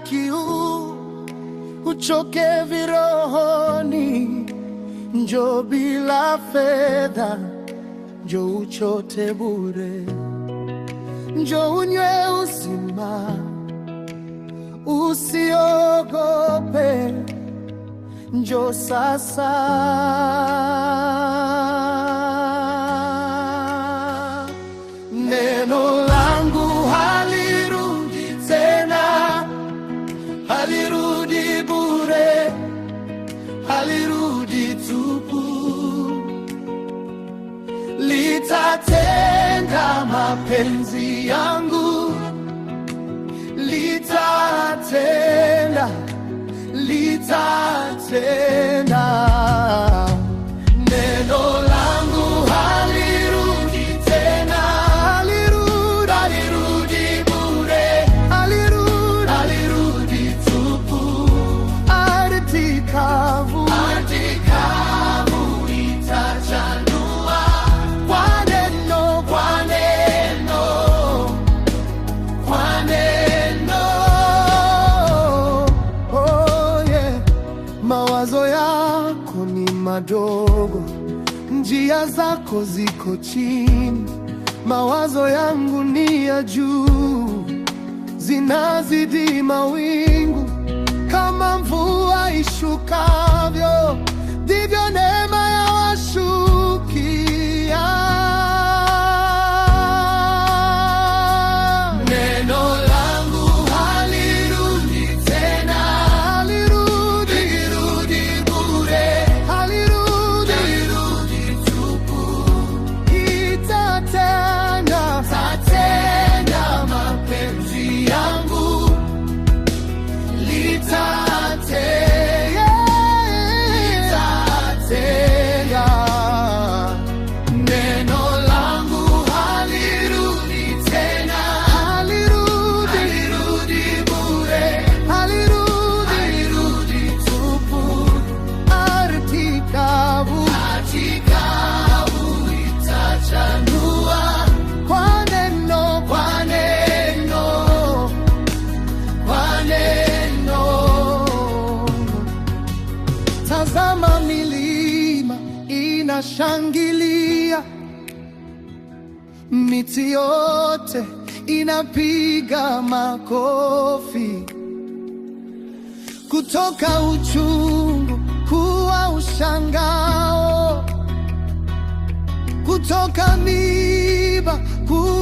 kiu, uchoke virohoni, njoo bila fedha, njoo uchote bure, njoo unywe uzima, usiogope, njoo sasa. Neno langu halirudi tena, halirudi bure, halirudi tupu. Litatenda mapenzi yangu, litatenda, litatenda. Neno langu halirudi tena, halirudi bure, halirudi tupu. Ardhi kavu itachanua kwa neno, kwa neno, kwa neno. Oh yeah. Mawazo yako ni madogo, njia zako ziko chini. Mawazo yangu ni ya juu, zinazidi mawingu. Kama mvua ishukavyo, ndivyo neema yawashukia. Neno langu halirudi tena, halirudi bure, halirudi tupu. Litatenda mapenzi yangu, litatenda. Neno langu halirudi tena, halirudi bure, halirudi tupu. Ardhi kavu itachanua kwa neno, kwa neno, kwa neno. Tazama milima inashangilia, miti yote inapiga makofi. Kutoka uchungu kuwa ushangao, kutoka miiba kuwa